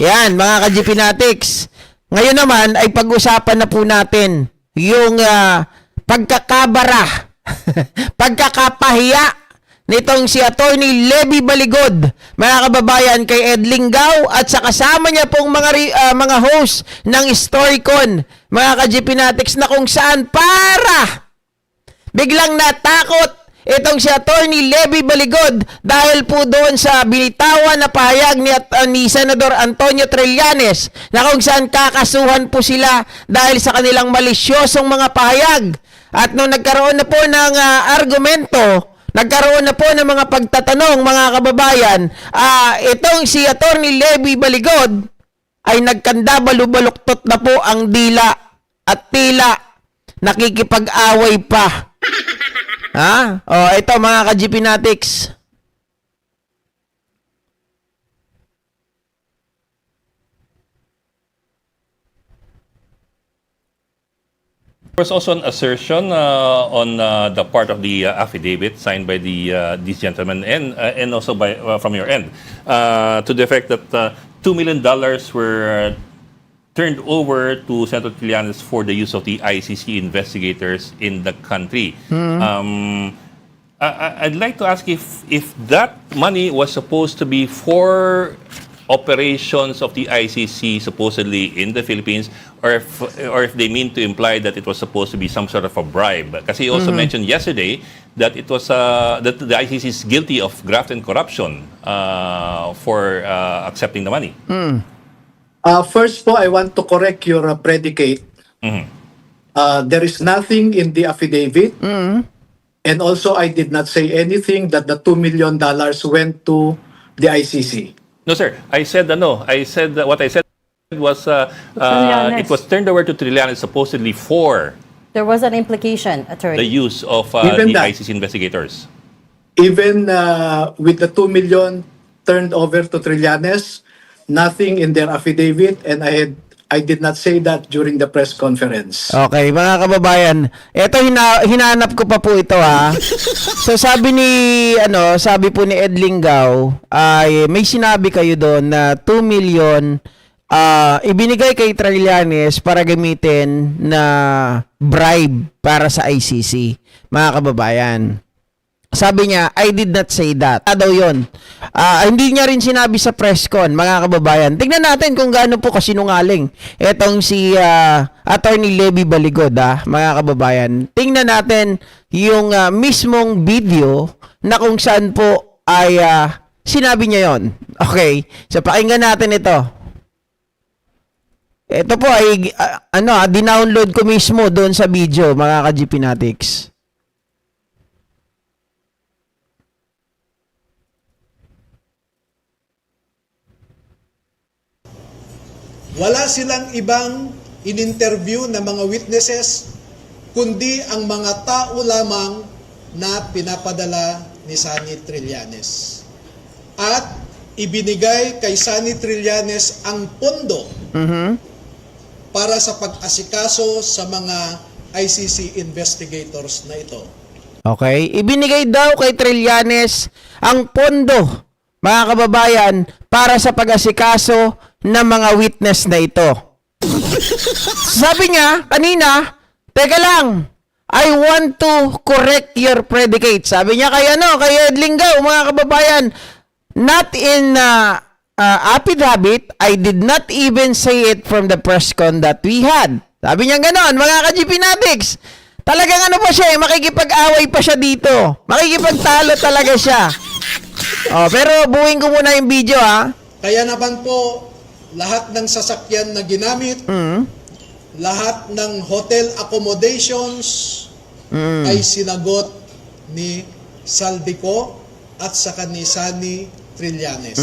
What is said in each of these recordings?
Yan, mga ka-GPnatics. Ngayon naman ay pag-usapan na po natin yung pagkakabara, pagkakapahiya nitong si Attorney Levy Baligod, mga kababayan, kay Ed Linggau at sa kasama niya pong mga host ng Storycon, mga ka-GPnatics, na kung saan biglang natakot itong si Attorney Levy Baligod dahil po doon sa binitawan na pahayag ni Senador Antonio Trillanes na kung saan kakasuhan po sila dahil sa kanilang malisyosong mga pahayag. At nung nagkaroon na po ng argumento, nagkaroon na po ng mga pagtatanong, mga kababayan, itong si Attorney Levy Baligod ay nagkanda balubaluktot na po ang dila at tila nakikipag-away pa. Ha? O, ito mga ka-GPnatics. There was also an assertion on the part of the affidavit signed by these gentlemen and also by from your end to the effect that $2 million were turned over to Senator Trillanes for the use of the ICC investigators in the country. I'd like to ask if that money was supposed to be for operations of the ICC supposedly in the Philippines, or if they mean to imply that it was supposed to be some sort of a bribe. Kasi he also mentioned yesterday that it was that the ICC is guilty of graft and corruption for accepting the money. First po, I want to correct your predicate. There is nothing in the affidavit. And also, I did not say anything that the $2 million went to the ICC. No, sir. I said that what I said was it was turned over to Trillanes supposedly for There was an implication, the attorney. use of Even the that. ICC investigators. Even with the $2 million turned over to Trillanes, nothing in their affidavit, and I did not say that during the press conference. Okay, mga kababayan, eto hinanap ko pa po ito ha. So sabi po ni Ed Linggau ay may sinabi kayo doon na 2 million ibinigay kay Trillanes para gamitin na bribe para sa ICC, mga kababayan. Sabi niya, I did not say that. Daw yun. Hindi niya rin sinabi sa press con, mga kababayan. Tingnan natin kung gaano po kasinungaling etong si Attorney Levy Baligod, mga kababayan. Tingnan natin yung mismong video na kung saan po ay sinabi niya yon. Okay, so pakinggan natin ito. Ito po ay dinownload ko mismo doon sa video, mga ka-GPnatics. Wala silang ibang in-interview na mga witnesses, kundi ang mga tao lamang na pinapadala ni Sunny Trillanes. At ibinigay kay Sunny Trillanes ang pondo para sa pag-asikaso sa mga ICC investigators na ito. Okay, ibinigay daw kay Trillanes ang pondo, mga kababayan, para sa pag-asikaso ng mga witness na ito. Sabi niya kanina, teka lang, I want to correct your predicate. Sabi niya kay Ed Linggau, mga kababayan, not in affidavit, I did not even say it from the press con that we had. Sabi niya ganon, mga ka-GPnatics. Talagang pa siya, makikipag-away pa siya dito. Makikipagtalo talaga siya. Pero buuin ko muna yung video, ha. Kaya naman po, lahat ng sasakyan na ginamit, lahat ng hotel accommodations ay sinagot ni Saldico at saka ni Sunny Trillanes.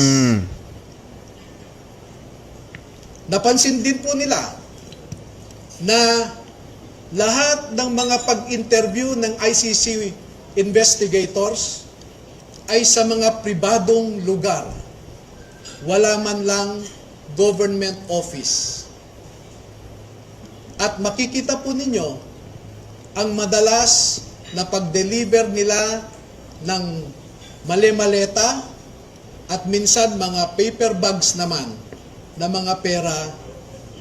Napansin din po nila na lahat ng mga pag-interview ng ICC investigators ay sa mga pribadong lugar. Wala man lang government office. At makikita po ninyo ang madalas na pag-deliver nila ng mali-maleta at minsan mga paper bags naman na mga pera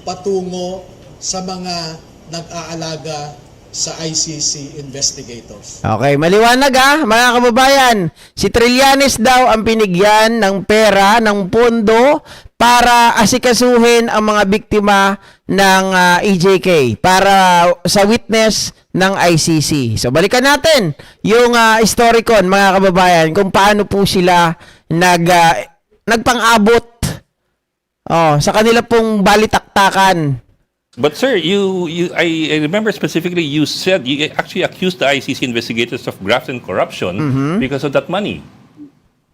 patungo sa mga nag-aalaga sa ICC investigators. Okay, maliwanag mga kababayan. Si Trillanes daw ang pinigyan ng pera, ng pondo para asikasuhin ang mga biktima ng EJK para sa witness ng ICC. So balikan natin yung historicon mga kababayan kung paano po sila nagpang-abot sa kanila pong balitaktakan. But sir, I remember specifically you said you actually accused the ICC investigators of graft and corruption because of that money.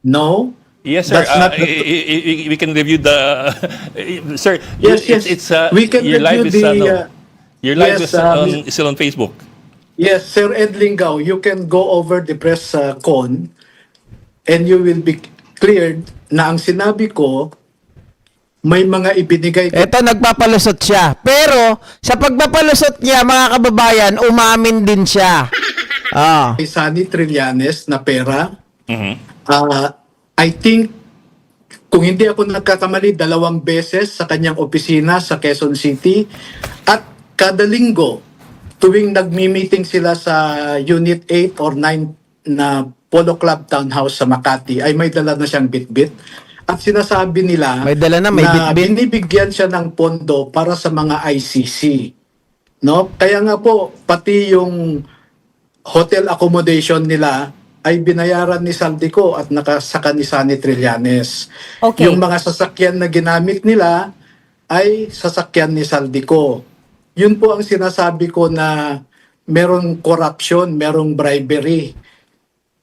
No. Yes, sir. That's not We can review the sir. Yes, yes. It's We can your live is review your live yes, is still on Facebook. Yes, Sir Ed Lingao, you can go over the press con and you will be cleared na ang sinabi ko may mga ibinigay ko Ito, nagpapalusot siya. Pero, sa pagpapalusot niya, mga kababayan, umamin din siya. kay Sunny Trillanes na pera. Mhm. I think, kung hindi ako nagkakamali, 2 beses sa kanyang opisina sa Quezon City. At kada linggo, tuwing nagmi-meeting sila sa Unit 8 or 9 na Polo Club Townhouse sa Makati, ay may dala na siyang bitbit. At sinasabi nila May dala na, may bitbit. binibigyan siya ng pondo para sa mga ICC. No? Kaya nga po, pati yung hotel accommodation nila ay binayaran ni Saldico at nakasaka ni Sunny Trillanes. Okay. Yung mga sasakyan na ginamit nila ay sasakyan ni Saldico. Yun po ang sinasabi ko na merong corruption, merong bribery.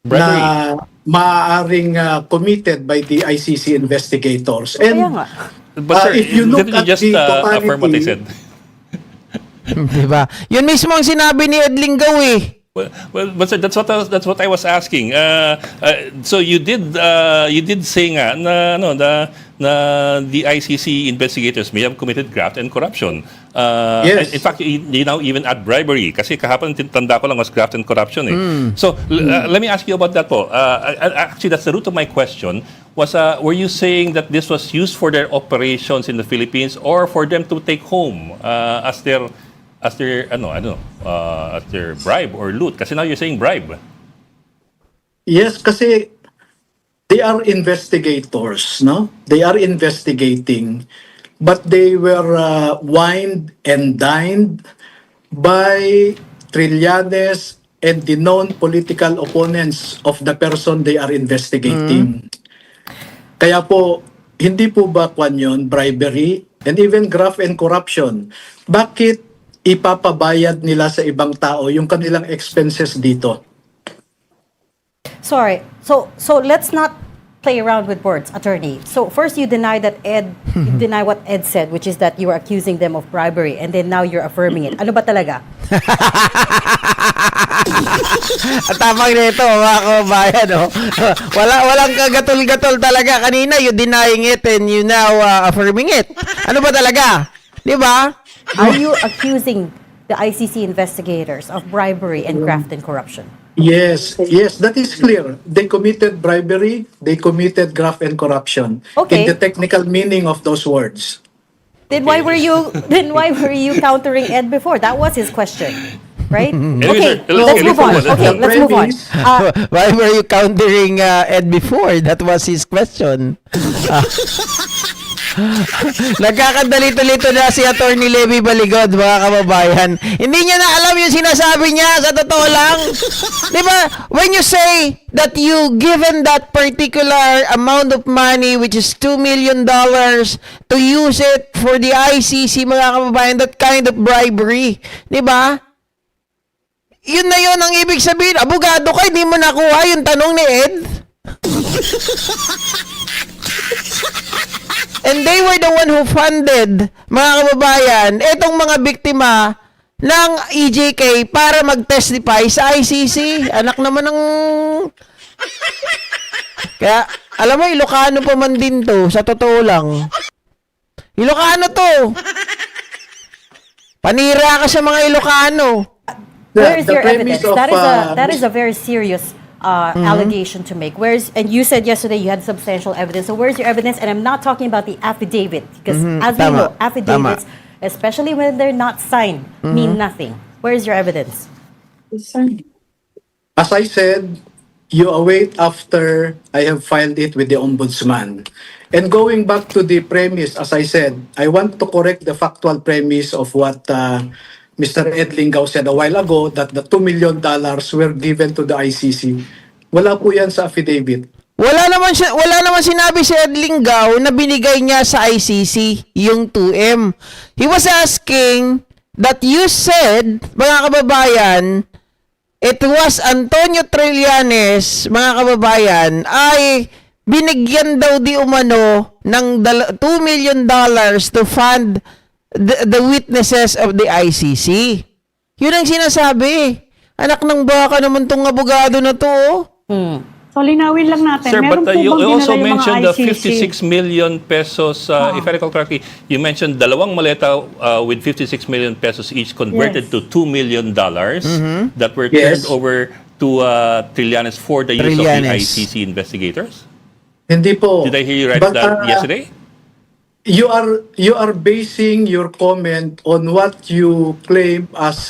Na maaaring committed by the ICC investigators. Kaya And nga. But sir, if you look didn't you at just the affirm what I totality- said? Diba? Yun mismo ang sinabi ni Ed Linggaw But sir, that's what I was asking. So you did say nga na the ICC investigators may have committed graft and corruption. Yes. In fact, you now even add bribery kasi kahapon tanda ko lang was graft and corruption. So let me ask you about that po. Actually, that's the root of my question. Were you saying that this was used for their operations in the Philippines or for them to take home as their bribe or loot? Kasi now you're saying bribe. yes, kasi they are investigators, no? They are investigating, but they were wined and dined by Trillanes and the known political opponents of the person they are investigating. Kaya po, hindi po ba kwan yun, bribery and even graft and corruption? Bakit ipapabayad nila sa ibang tao yung kanilang expenses dito? Sorry. So let's not play around with words, attorney. So first you deny that you deny what Ed said, which is that you are accusing them of bribery, and then now you're affirming it. Ano ba talaga? At tamang nito, mga kababayan, walang kagatol-gatol talaga. Kanina, you denying it and you now affirming it. Ano ba talaga? Di ba? Are you accusing the ICC investigators of bribery and graft and corruption? Yes, that is clear. They committed bribery, they committed graft and corruption. Okay. In the technical meaning of those words. Then why were you countering Ed before? That was his question, right? Anyway, Okay, sir, let's let's move on. move on. Okay, The let's move on. premise- Why were you countering Ed before? That was his question. Nagkakadalito-lito na si Attorney Levy Baligod, mga kababayan. Hindi niya na alam yung sinasabi niya, sa totoo lang. Di ba? When you say that you given that particular amount of money, which is $2 million, to use it for the ICC, mga kababayan, that kind of bribery. Di ba? Yun na yun ang ibig sabihin. Abogado ka, hindi mo nakuha yung tanong ni Ed. And they were the one who funded, mga kababayan, itong mga biktima ng EJK para mag-testify sa ICC. Anak naman ng... Kaya, alam mo, Ilocano pa man din to, sa totoo lang. Ilocano to. Panira ka sa mga Ilocano. Where is The your premise evidence? of, That is a very serious allegation to make. And you said yesterday you had substantial evidence. So where's your evidence? And I'm not talking about the affidavit because as we Tama. know, affidavits, especially when they're not signed, mean nothing. Where's your evidence? As I said, you await after I have filed it with the Ombudsman. And going back to the premise, as I said, I want to correct the factual premise of what Mr. Ed Lingao said a while ago that the $2 million were given to the ICC. Wala po yan sa affidavit. Wala naman sinabi si Ed Lingao na binigay niya sa ICC yung 2M. He was asking that you said, mga kababayan, it was Antonio Trillanes, mga kababayan, ay binigyan daw di umano ng $2 million to fund the witnesses of the ICC. Yun ang sinasabi. Anak ng baka naman tong abogado na to. So, linawin lang natin. Sir, Meron but po you bang also dinala yung mga mentioned the ICC? 56 million pesos, if I recall correctly, you mentioned dalawang maleta with 56 million pesos each converted Yes. to $2 million that were Yes. turned over to Trillanes for the use of the Trillanes. ICC investigators. Hindi po. Did I hear you right But, that yesterday? You are basing your comment on what you claim as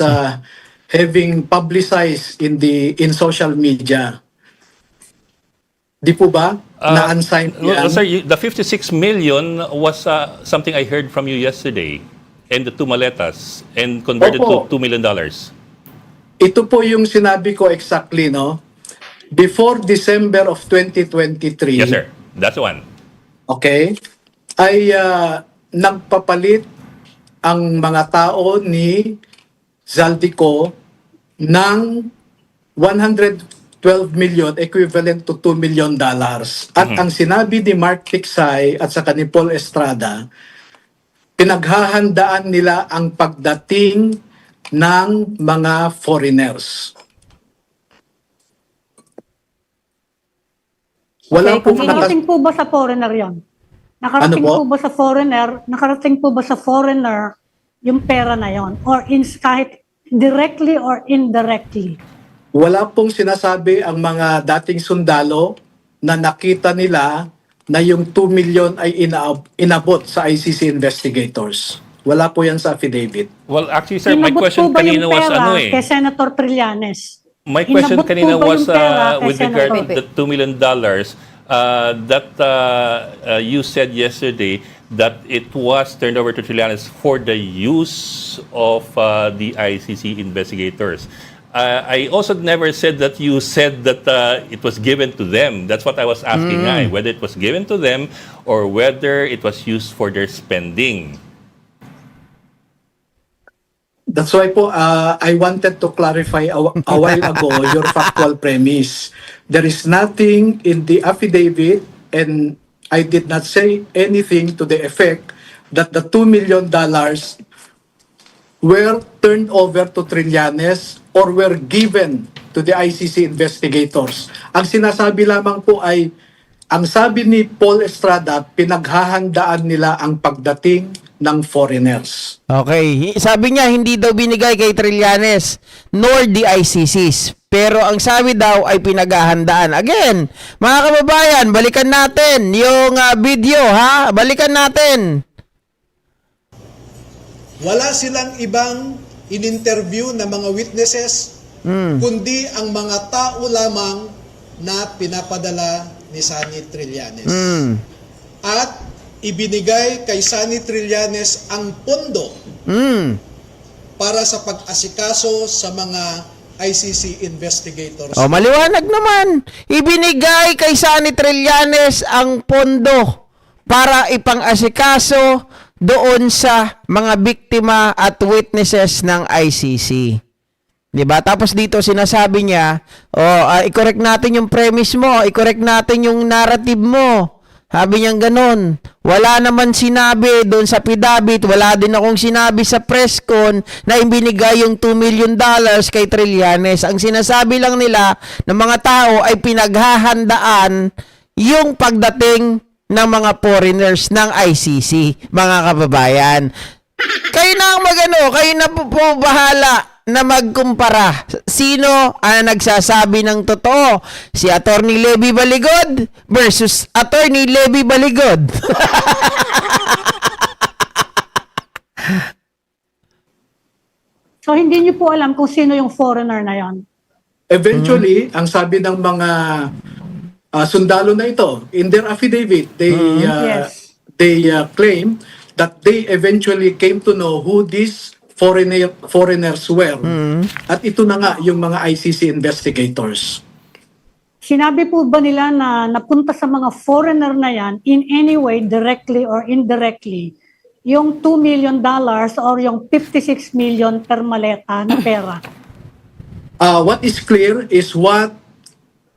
having publicized in social media. Di po ba? Na unsigned yan? Sir, the 56 million was something I heard from you yesterday, and the two maletas, and converted Opo. to $2 million. Ito po yung sinabi ko exactly, no? Before December of 2023. Yes, sir. That's the one. Okay? Ay nagpapalit ang mga tao ni Zaldico ng 112 million equivalent to $2 million. At ang sinabi ni Mark Tiksay at saka ni Paul Estrada, pinaghahandaan nila ang pagdating ng mga foreigners. Wala Okay, po Nakarating po ba sa foreigner yon? Nakarating Ano po? po ba sa foreigner? Nakarating po ba sa foreigner yung pera na yon? Or kahit directly or indirectly? Wala pong sinasabi ang mga dating sundalo na nakita nila na yung 2 million ay inabot sa ICC investigators. Wala po yan sa affidavit. Well, actually, sir, my Inabot question po ba kanina yung was pera ano eh. kay Senator Trillanes? My question Inabot kanina po ba was yung pera kay with regard Senator? to the $2 million that you said yesterday that it was turned over to Trillanes for the use of the ICC investigators. I also never said that you said that it was given to them. That's what I was asking, whether it was given to them or whether it was used for their spending. That's why po, I wanted to clarify a while ago your factual premise. There is nothing in the affidavit, and I did not say anything to the effect that the $2 million were turned over to Trillanes or were given to the ICC investigators. Ang sinasabi lamang po ay, ang sabi ni Paul Estrada, pinaghahandaan nila ang pagdating ng foreigners. Okay. Sabi niya, hindi daw binigay kay Trillanes nor the ICCs. Pero ang sabi daw ay pinaghahandaan. Again, mga kababayan, balikan natin yung video, ha? Balikan natin. Wala silang ibang in-interview na mga witnesses, kundi ang mga tao lamang na pinapadala ni Sunny Trillanes. At ibinigay kay Sunny Trillanes ang pondo para sa pag-asikaso sa mga ICC investigators. O, maliwanag naman. Ibinigay kay Sunny Trillanes ang pondo para ipang-asikaso doon sa mga biktima at witnesses ng ICC. 'Di ba? Tapos dito sinasabi niya, i-correct natin yung premise mo, i-correct natin yung narrative mo. Sabi niya ganun. Wala naman sinabi doon sa pidabit, wala din akong sinabi sa press con na ibinigay yung $2 million kay Trillanes. Ang sinasabi lang nila ng mga tao ay pinaghahandaan yung pagdating ng mga foreigners ng ICC, mga kababayan. Kayo na ang magano, kayo na po bahala na magkumpara. Sino ang nagsasabi ng totoo? Si Attorney Levy Baligod versus Attorney Levy Baligod. So hindi niyo po alam kung sino yung foreigner na yon. Eventually, ang sabi ng mga sundalo na ito, in their affidavit, Yes. they claim that they eventually came to know who these foreigners were. At ito na nga yung mga ICC investigators. Sinabi po ba nila na napunta sa mga foreigner na yan in any way, directly or indirectly, yung $2 million or yung 56 million per maleta na pera? What is clear is what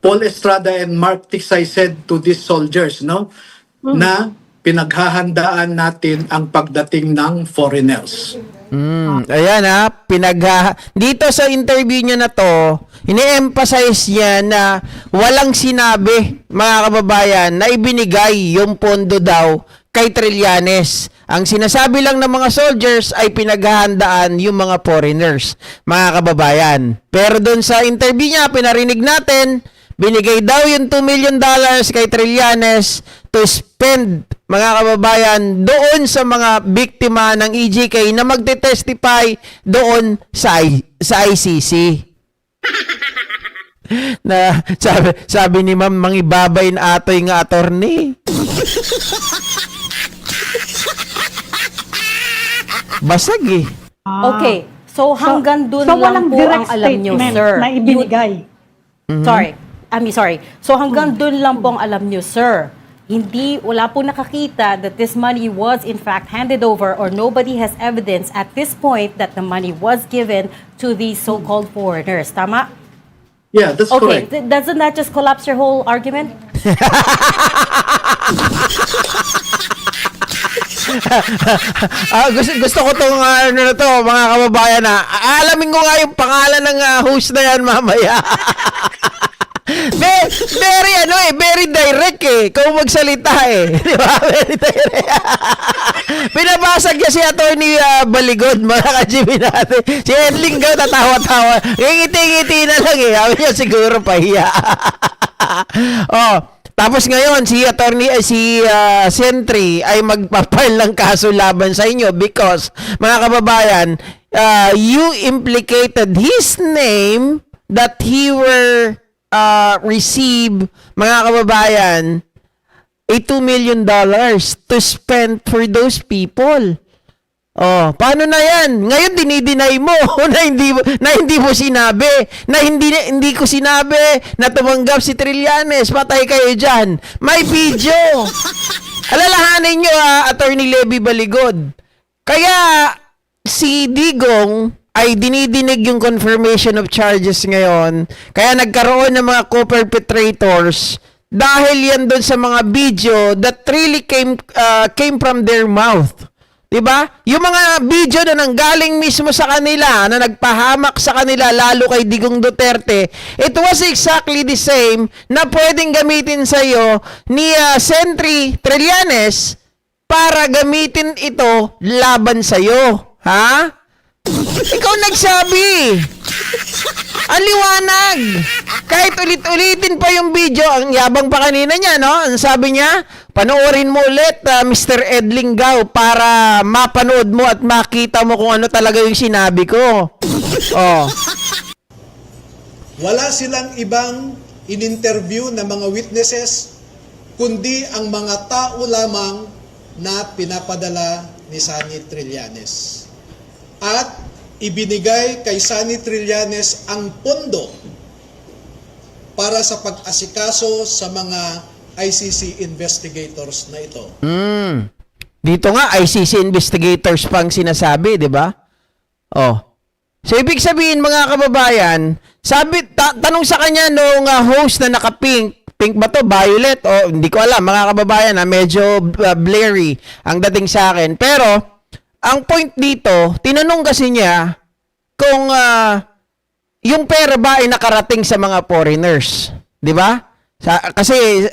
Paul Estrada and Mark Tiksay said to these soldiers, no? Na pinaghahandaan natin ang pagdating ng foreigners. Ayan ha, dito sa interview niya na to, ini-emphasize niya na walang sinabi, mga kababayan, na ibinigay yung pondo daw kay Trillanes. Ang sinasabi lang ng mga soldiers ay pinaghahandaan yung mga foreigners, mga kababayan. Pero doon sa interview niya, pinarinig natin, binigay daw yung $2 million kay Trillanes to spend, mga kababayan, doon sa mga biktima ng EJK na magte-testify doon sa ICC. Na sabi ni Ma'am Mangibabay na atoy nga attorney. Basag eh. Okay. So hanggang dun so lang walang po direct ang alam nyo, statement sir. na ibinigay. Sorry. So hanggang dun lang po ang alam nyo, sir. Wala po nakakita that this money was in fact handed over, or nobody has evidence at this point that the money was given to these so-called foreigners. Tama? Yeah, that's Okay. correct. Doesn't that just collapse your whole argument? Gusto ko tong ano na to, mga kababayan na alamin ko nga yung pangalan ng host na yan mamaya. Very direct eh. Kung magsalita eh. Di ba? Very direct. Pinabasag niya si Attorney Baligod, mga ka-GB natin. Si Edling Gaw, tatawa-tawa. Ngiti-ngiti na lang eh. Sabi niya siguro pahiya. Oh, tapos ngayon si Sentry ay magpapile ng kaso laban sa inyo because, mga kababayan, you implicated his name that he were receive, mga kababayan, a $2 million to spend for those people. Oh, paano na yan? Ngayon dinideny mo na hindi mo sinabi, na hindi ko sinabi na tumanggap si Trillanes. Patay kayo diyan. May video. Alalahanin niyo Attorney Levy Baligod. Kaya si Digong ay dinidinig yung confirmation of charges ngayon. Kaya nagkaroon ng mga co-perpetrators dahil yan doon sa mga video that really came from their mouth. Diba? Yung mga video na nanggaling mismo sa kanila, na nagpahamak sa kanila, lalo kay Digong Duterte, it was exactly the same na pwedeng gamitin sa'yo ni Sentry Trillanes para gamitin ito laban sa'yo. Ha? Ikaw nagsabi. Ang liwanag. Kahit ulit-ulitin pa yung video, ang yabang pa kanina niya, no? Ang sabi niya, panoorin mo ulit, Mr. Edling Gaw, para mapanood mo at makita mo kung ano talaga yung sinabi ko. Oh. Wala silang ibang in-interview na mga witnesses, kundi ang mga tao lamang na pinapadala ni Sunny Trillanes. At ibinigay kay Sunny Trillanes ang pondo para sa pag-asikaso sa mga ICC investigators na ito. Dito nga, ICC investigators pang sinasabi, di ba? Oh. So, ibig sabihin, mga kababayan, tanong sa kanya nung host na naka-pink, pink ba to? Violet? O, hindi ko alam, mga kababayan, medyo blurry ang dating sa akin. Pero, ang point dito, tinanong kasi niya kung yung pera ba ay nakarating sa mga foreigners. Di ba? Kasi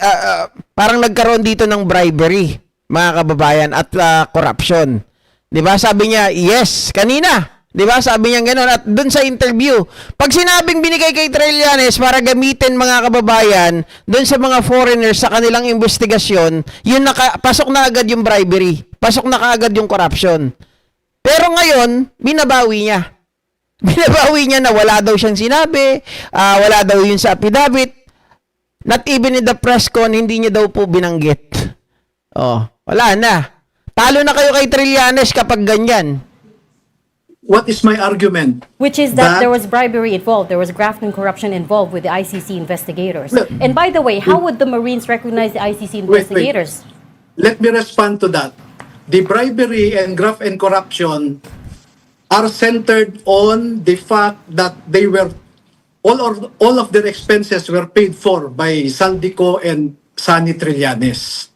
parang nagkaroon dito ng bribery, mga kababayan, at corruption. Di ba? Sabi niya, yes, kanina. Di ba? Sabi niya gano'n. At dun sa interview, pag sinabing binigay kay Trillanes para gamitin mga kababayan, dun sa mga foreigners sa kanilang investigasyon, yun pasok na agad yung bribery. Pasok na kaagad yung corruption. Pero ngayon, binabawi niya. Binabawi niya na wala daw siyang sinabi, wala daw yun sa affidavit. Not even in the press con, hindi niya daw po binanggit. Oh, wala na. Talo na kayo kay Trillanes kapag ganyan. What is my argument? Which is that That- there was bribery involved. There was graft and corruption involved with the ICC investigators. Look, And by the way, how would the Marines recognize the ICC Wait. investigators? Let me respond to that. The bribery and graft and corruption are centered on the fact that they were all of their expenses were paid for by Saldico and Sani Trillanes.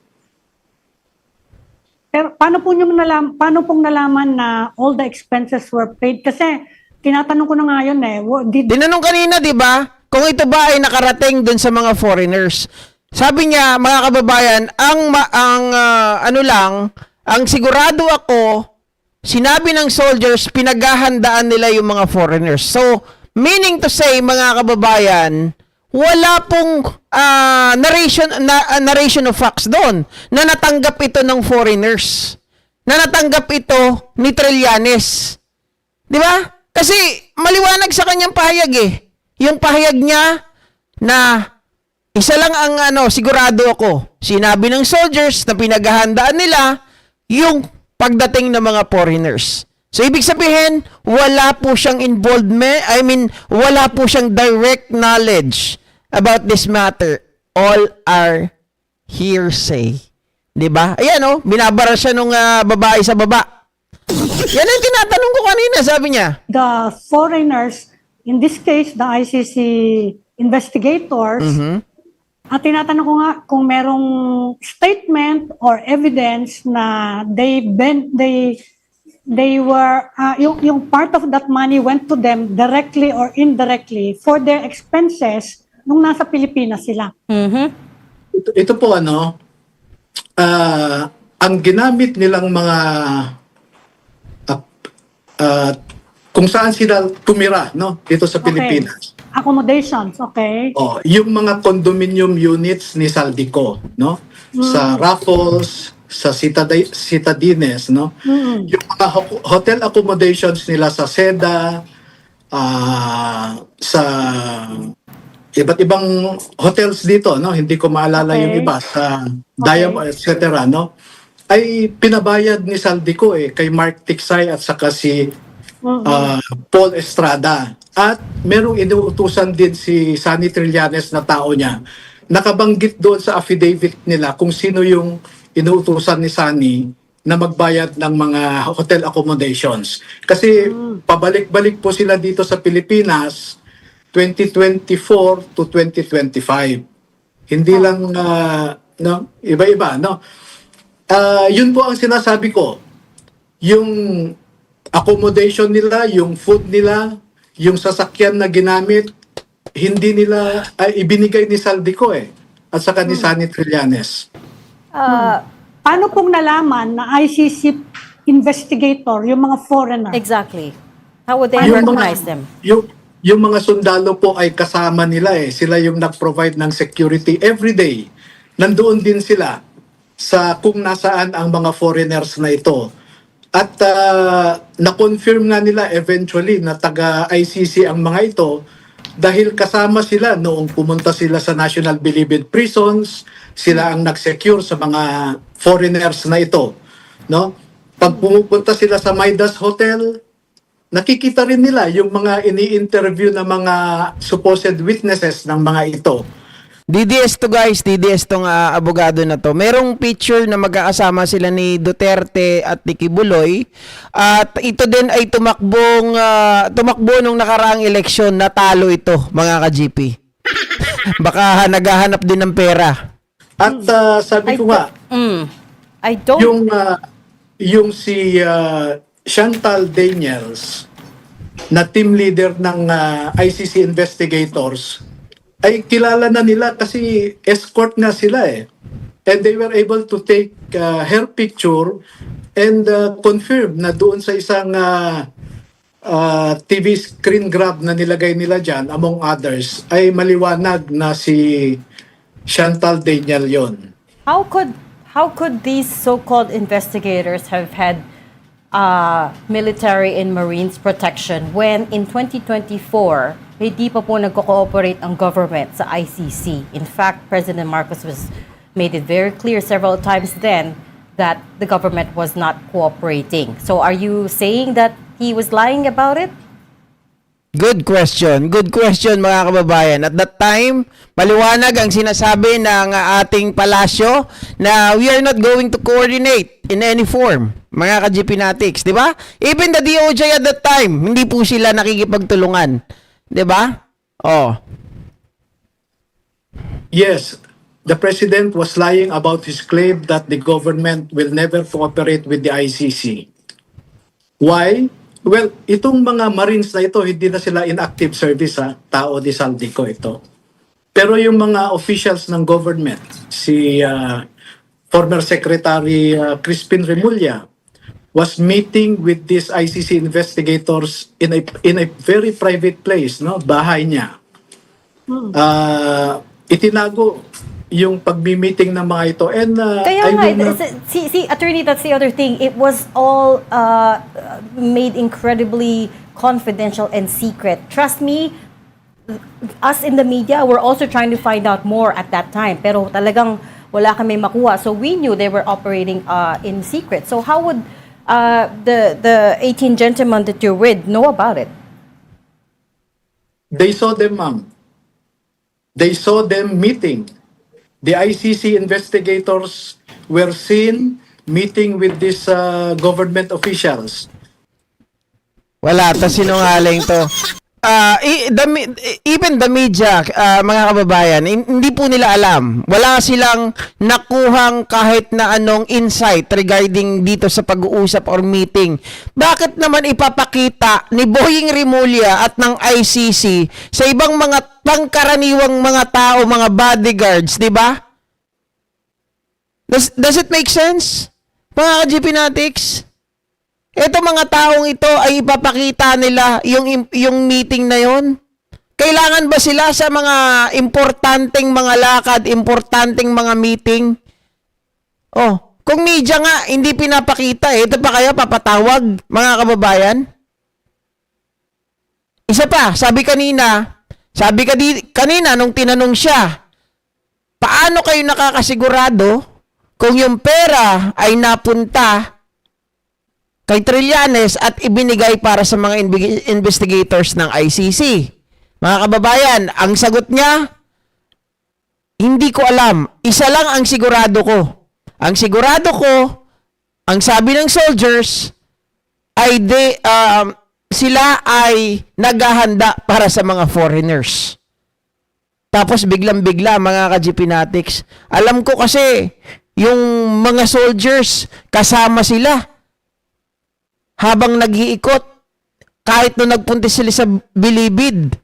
Pero paano pong nalaman na all the expenses were paid? Kasi tinatanong ko na nga yun Tinanong kanina, di ba? Kung ito ba ay nakarating dun sa mga foreigners. Sabi niya, mga kababayan, ang sigurado ako, sinabi ng soldiers, pinaghahandaan nila yung mga foreigners. So, meaning to say, mga kababayan, wala pong narration of facts doon na natanggap ito ng foreigners. Na natanggap ito ni Trillanes. Di ba? Kasi maliwanag sa kanyang pahayag eh. Yung pahayag niya na isa lang ang sigurado ako. Sinabi ng soldiers na pinaghahandaan nila yung pagdating ng mga foreigners. So, ibig sabihin, wala po siyang involvement, wala po siyang direct knowledge about this matter. All are hearsay. Diba? Ayan binabara siya nung babae sa baba. Yan ang tinatanong ko kanina, sabi niya. The foreigners, in this case, the ICC investigators, at tinatanong ko nga kung merong statement or evidence na they were, yung part of that money went to them directly or indirectly for their expenses nung nasa Pilipinas sila. Ito po ang ginamit nilang mga kung saan sila tumira dito sa Pilipinas. Accommodations, okay? Yung mga condominium units ni Saldico, sa Raffles, sa Citadines, yung mga hotel accommodations nila sa Seda, sa iba't ibang hotels dito, hindi ko maalala yung iba, sa Diamond, etc., ay pinabayad ni Saldico kay Mark Tiksay at saka si Paul Estrada. At merong inuutusan din si Sani Trillanes na tao niya. Nakabanggit doon sa affidavit nila kung sino yung inuutusan ni Sani na magbayad ng mga hotel accommodations. Kasi pabalik-balik po sila dito sa Pilipinas 2024 to 2025. Hindi lang iba-iba, yun po ang sinasabi ko. Yung accommodation nila, yung food nila, yung sasakyan na ginamit, hindi nila ibinigay ni Saldico at saka ni Sani Trillanes. Paano pong nalaman na ICC investigator, yung mga foreigner? Exactly. How would they Yung recognize them? Yung mga sundalo po ay kasama nila Sila yung nag-provide ng security every day. Nandoon din sila sa kung nasaan ang mga foreigners na ito. At na-confirm nga nila eventually na taga-ICC ang mga ito dahil kasama sila noong pumunta sila sa National Bilibid Prisons, sila ang nag-secure sa mga foreigners na ito. Pag pumupunta sila sa Midas Hotel, nakikita rin nila yung mga ini-interview na mga supposed witnesses ng mga ito. DDS to guys, DDS tong abogado na to. Merong picture na magkakasama sila ni Duterte at ni Kibuloy. At ito din ay tumakbo nung nakaraang eleksyon, natalo ito, mga ka-GP. Baka naghahanap din ng pera. At sabi ko nga, I don't... yung si Chantal Daniels na team leader ng ICC investigators ay kilala na nila kasi escort nga sila And they were able to take her picture and confirm na doon sa isang TV screen grab na nilagay nila dyan, among others, ay maliwanag na si Chantal Daniel yon. How could these so-called investigators have had military and Marines protection when in 2024 hindi pa po nagko-cooperate ang government sa ICC? In fact, President Marcos made it very clear several times then that the government was not cooperating. So are you saying that he was lying about it? Good question. Good question, mga kababayan. At that time, maliwanag ang sinasabi ng ating palasyo na we are not going to coordinate in any form, mga ka-GPnatics, di ba? Even the DOJ at that time, hindi po sila nakikipagtulungan. Di ba? Oh. Yes, the president was lying about his claim that the government will never cooperate with the ICC. Why? Well, itong mga Marines na ito, hindi na sila in active service, ha? Tao di Saldico ito. Pero yung mga officials ng government, si former Secretary Crispin Remulla was meeting with these ICC investigators in a very private place, no? Bahay niya. Itinago yung pagmi-meeting ng mga ito. And Kaya I nga, will not- see, attorney, that's the other thing. It was all made incredibly confidential and secret. Trust me, us in the media, we're also trying to find out more at that time. Pero talagang wala kami makuha. So we knew they were operating in secret. So how would the 18 gentlemen that you're with know about it? They saw them, ma'am. They saw them meeting. The ICC investigators were seen meeting with these government officials. Wala, ta sinungaling to. Even the media, mga kababayan, hindi po nila alam. Wala silang nakuhang kahit na anong insight regarding dito sa pag-uusap or meeting. Bakit naman ipapakita ni Boying Remulla at ng ICC sa ibang mga pangkaraniwang mga tao, mga bodyguards, di ba? Does it make sense? Mga ka-GPnatics? Ito mga taong ito ay ipapakita nila yung meeting na yon. Kailangan ba sila sa mga importanteng mga lakad, importanteng mga meeting? Oh, kung media nga hindi pinapakita, ito pa kaya papatawag, mga kababayan? Isa pa, sabi kanina nung tinanong siya, paano kayo nakakasigurado kung yung pera ay napunta kay Trillanes at ibinigay para sa mga investigators ng ICC? Mga kababayan, ang sagot niya, hindi ko alam. Isa lang ang sigurado ko. Ang sigurado ko, ang sabi ng soldiers, ay sila ay naghahanda para sa mga foreigners. Tapos biglang-bigla, mga ka-GPnatics, alam ko kasi, yung mga soldiers, kasama sila. Habang nag-iikot, kahit nung nagpunta sila sa Bilibid,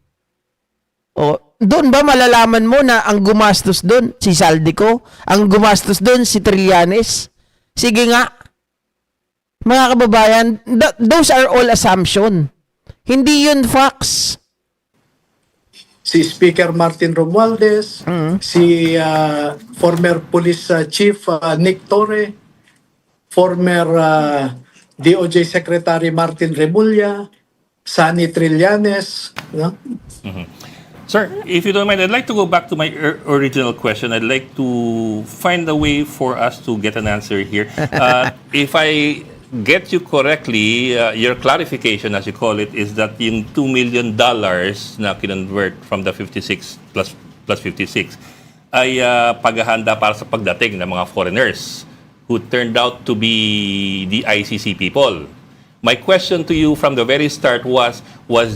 doon ba malalaman mo na ang gumastos doon si Saldico? Ang gumastos doon si Trillanes? Sige nga. Mga kababayan, those are all assumption. Hindi yun facts. Si Speaker Martin Romualdez, si former Police Chief Nick Torre, former DOJ Secretary Martin Remulla, Sunny Trillanes. No? Sir, if you don't mind, I'd like to go back to my original question. I'd like to find a way for us to get an answer here. If I get you correctly, your clarification, as you call it, is that yung $2 million na kinonvert from the 56 plus 56 ay paghahanda para sa pagdating ng mga foreigners who turned out to be the ICC people. My question to you from the very start was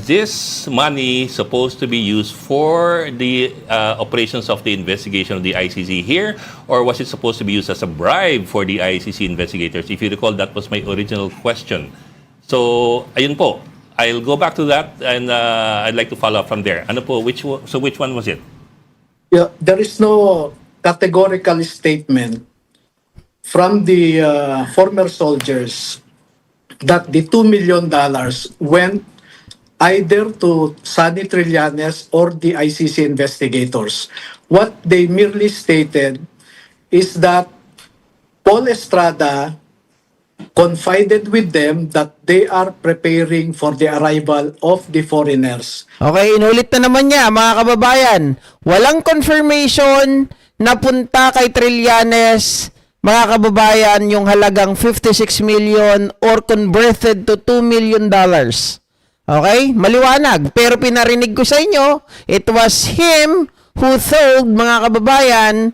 this money supposed to be used for the operations of the investigation of the ICC here, or was it supposed to be used as a bribe for the ICC investigators? If you recall, that was my original question. So, ayun po. I'll go back to that, and I'd like to follow up from there. Ano po, which one was it? Yeah, there is no categorical statement from the former soldiers that the $2 million went either to Sunny Trillanes or the ICC investigators. What they merely stated is that Paul Estrada confided with them that they are preparing for the arrival of the foreigners. Okay, inulit na naman niya, mga kababayan. Walang confirmation na punta kay Trillanes, mga kababayan, yung halagang 56 million or converted to $2 million. Okay? Maliwanag. Pero pinarinig ko sa inyo, it was him who told, mga kababayan,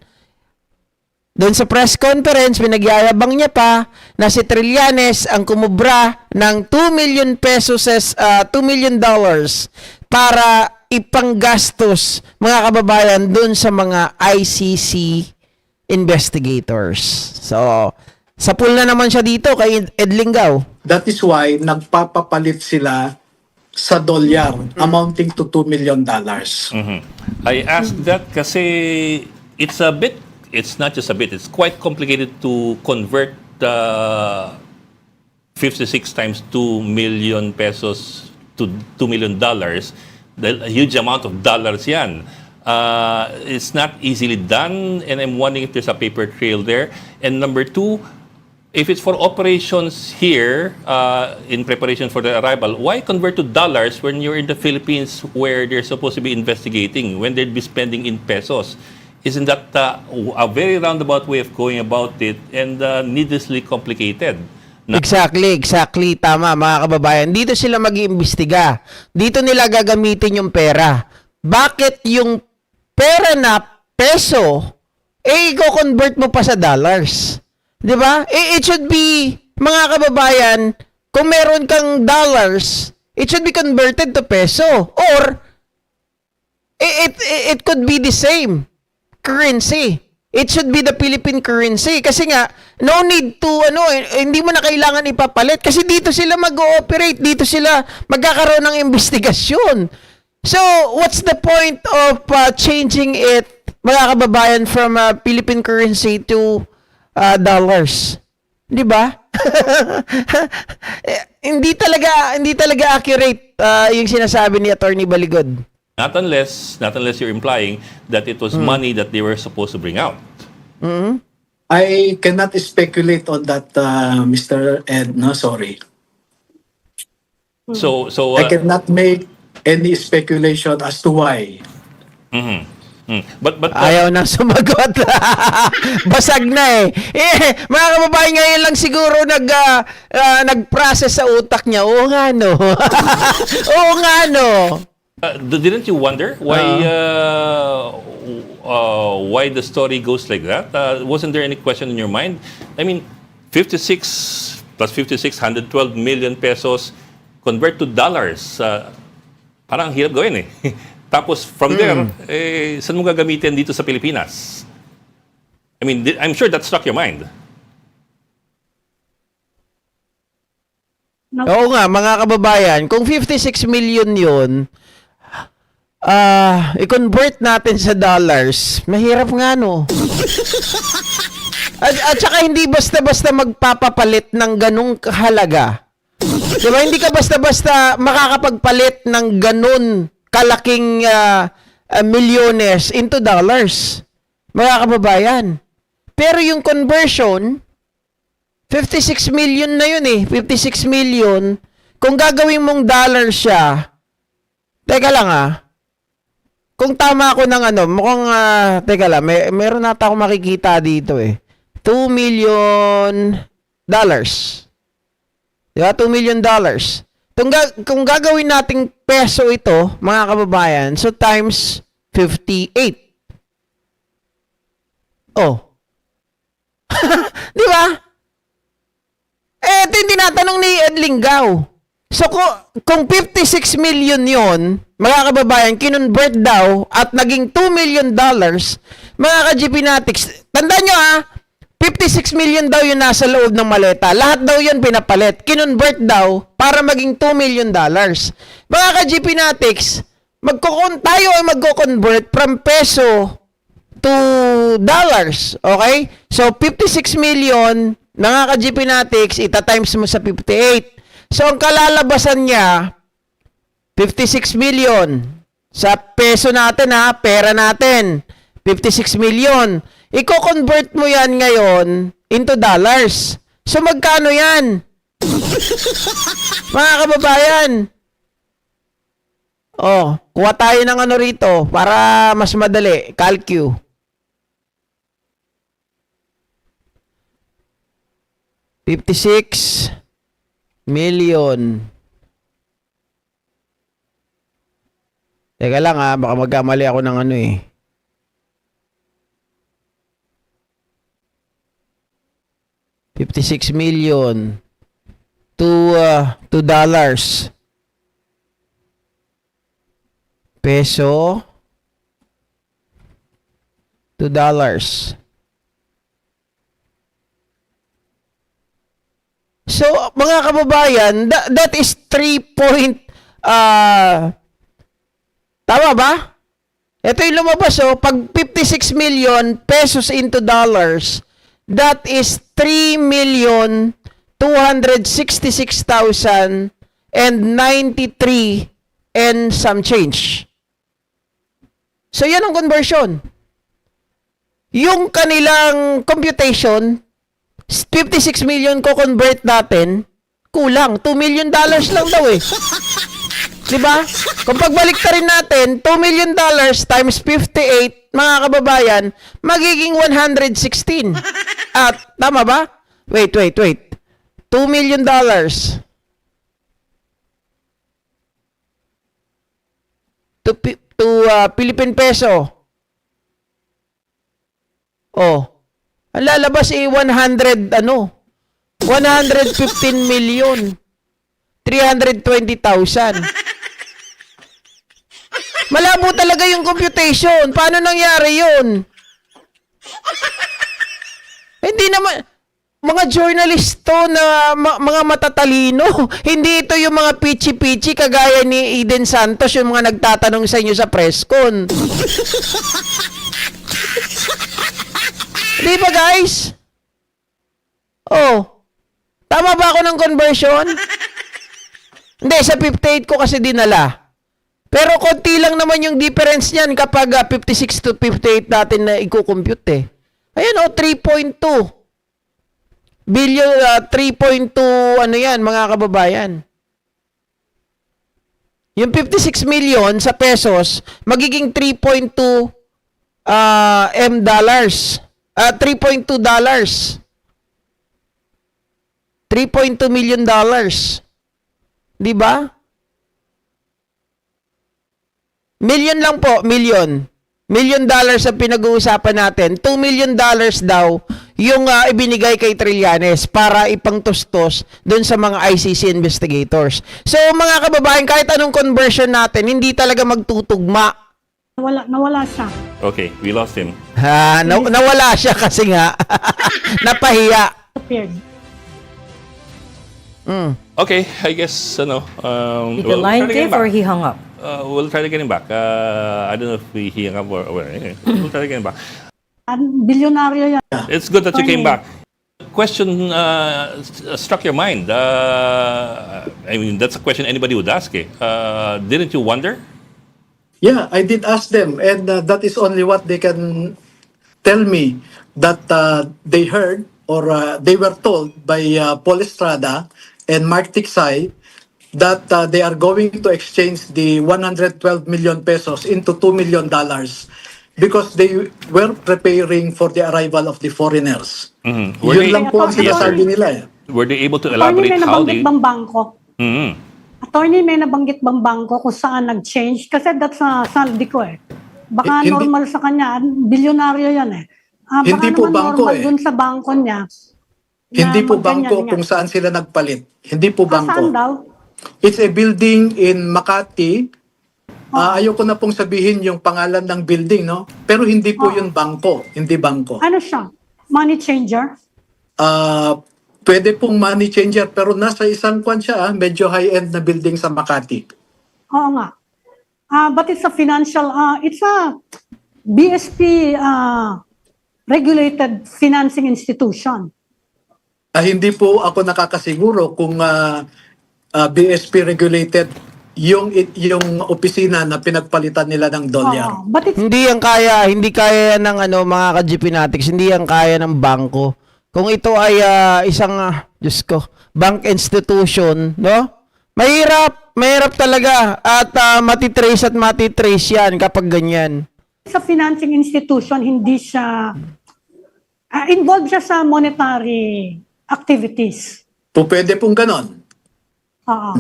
doon sa press conference, pinagyayabang niya pa na si Trillanes ang kumubra ng 2 million pesos, $2 million para ipanggastos, mga kababayan, doon sa mga ICC investigators. So, sa pool na naman siya dito kay Ed Linggaw. That is why nagpapapalit sila sa dolyar amounting to $2 million. I ask that kasi it's not just a bit, it's quite complicated to convert 56 times 2 million pesos to $2 million. A huge amount of dollars yan. It's not easily done, and I'm wondering if there's a paper trail there. And number two, if it's for operations here, in preparation for the arrival, why convert to dollars when you're in the Philippines where they're supposed to be investigating, when they'd be spending in pesos? Isn't that a very roundabout way of going about it and needlessly complicated? Exactly. Tama, mga kababayan. Dito sila mag-iimbestiga. Dito nila gagamitin yung pera. Bakit yung pera na peso, i-convert mo pa sa dollars? 'Di ba? It should be, mga kababayan, kung meron kang dollars, it should be converted to peso. Or, it could be the same currency. It should be the Philippine currency. Kasi nga, no need to, hindi mo na kailangan ipapalit. Kasi dito sila mag-ooperate. Dito sila magkakaroon ng investigasyon. So, what's the point of changing it, mga kababayan, from Philippine currency to dollars? 'Di ba? Hindi talaga accurate yung sinasabi ni Attorney Baligod. Not unless you're implying that it was money that they were supposed to bring out. I cannot speculate on that, Mr. Ed. No, sorry. So I cannot make any speculation as to why. But Ayaw na sumagot. Basag na mga kababayan, ngayon lang siguro nag-process sa utak niya. Oo nga no. Oo nga no. didn't you wonder why the story goes like that? Wasn't there any question in your mind? I mean, 56 plus 56, 112 million pesos convert to dollars. Parang hirap gawin Tapos from there, saan mo gagamitin dito sa Pilipinas? I mean, I'm sure that struck your mind. Oo nga, mga kababayan, kung 56 million yun, i-convert natin sa dollars, mahirap nga no. At saka hindi basta-basta magpapapalit ng ganung kahalaga. Diba? Hindi ka basta-basta makakapagpalit ng ganun kalaking milyones into dollars, mga kababayan. Pero yung conversion, 56 million na yun 56 million. Kung gagawin mong dollar siya, teka lang kung tama ako ng mukhang, teka lang, meron nata akong makikita dito $2 million. Diba? $2 million. Kung gagawin nating peso ito, mga kababayan, so times 58. Oh. Di ba? Ito yung tinatanong ni Ed Linggaw. So, kung 56 million yon, mga kababayan, kinonvert daw at naging $2 million, mga ka-GPnatics, tandaan nyo 56 million daw yung nasa loob ng maleta. Lahat daw yun pinapalit. Kinonvert daw para maging $2 million. Mga ka-GPnatics, tayo ay magko-convert from peso to dollars. Okay? So, 56 million, mga ka-GPnatics, ita-times mo sa 58. So, ang kalalabasan niya, 56 million. Sa peso natin ha, pera natin. 56 million. Iko-convert mo yan ngayon into dollars. So magkano yan? Mga kababayan. Oh, kuha tayo ng ano rito para mas madali. Calcu. $56 million. Teka lang ha, baka magkamali ako ng ano eh. $56 million to dollars. Peso to dollars. So, mga kababayan, that is 3 point, tama ba? Ito yung lumabas, oh. Pag 56 million pesos into dollars, that is 3,266,093 and some change. So, yan ang conversion. Yung kanilang computation, 56 million ko convert natin, kulang. $2 million lang daw eh. Diba? Kung pagbalik ta rin natin, $2 million times 58, mga kababayan, magiging 116. At, tama ba? Wait. $2 million. To Philippine peso. Oh. Ang lalabas 115 million. 320,000. Malabo talaga yung computation. Paano nangyari yun? Hindi naman, mga journalist to na mga matatalino. Hindi ito yung mga pichi-pichi kagaya ni Eden Santos, yung mga nagtatanong sa inyo sa presscon. Di ba guys? Oh. Tama ba ako ng conversion? Hindi, sa 58 ko kasi dinala. Pero konti lang naman yung difference niyan kapag 56 to 58 natin na i-compute eh. Ayan oh, 3.2 billion, 3.2 ano yan mga kababayan. Yung 56 million sa pesos, magiging 3.2 dollars. 3.2 dollars. 3.2 million dollars. 'Di ba? Million lang po, million. $1 million ang pinag-uusapan natin. $2 million daw yung ibinigay kay Trillanes para ipangtustos doon sa mga ICC investigators. So mga kababayan, kahit anong conversion natin, hindi talaga magtutugma. Nawala siya. Okay, we lost him. Nawala siya kasi nga napahiya. Appeared. Okay, I guess, Did the we'll line try to get him give or back. he hung up? We'll try to get him back. I don't know if we hung up or anyway, we'll try to get him back. Bilyonaryo yan. It's good that you came Funny. back. Question struck your mind. I mean, that's a question anybody would ask. Didn't you wonder? Yeah, I did ask them, and that is only what they can tell me, that they heard or they were told by Paul Estrada and Mark Tiksay that they are going to exchange the 112 million pesos into $2 million because they were preparing for the arrival of the foreigners. Mm-hmm. Yun lang po ang sinasabi nila eh. Were they able to Attorney, elaborate may how nabanggit they... bang bangko? Mhm. Attorney, may nabanggit bang bangko kung saan nag-change? Kasi that's saldi ko eh. Baka Hindi- normal sa kanya. Bilyonaryo yan eh. Baka Hindi po naman bangko normal eh. dun sa bangko niya. Hindi na po magganyan bangko nga. kung saan sila nagpalit. Hindi po Saan bangko. daw? It's a building in Makati. Ayoko na pong sabihin yung pangalan ng building, no? Pero hindi po yun bangko. Hindi bangko. Ano siya? Money changer? Pwede pong money changer pero nasa isang kwan siya, medyo high-end na building sa Makati. Oo nga. But it's a financial, it's a BSP regulated financing institution. Hindi po ako nakakasiguro kung BSP regulated yung opisina na pinagpalitan nila ng dolyar. But it's Hindi kaya yan ng mga ka-GP Natics, hindi yan kaya ng bangko. Kung ito ay isang, Diyos ko, bank institution, no? Mahirap talaga at matitrace yan kapag ganyan. sa financing institution, hindi siya involved siya sa monetary activities. Pwede pong ganon. Oo.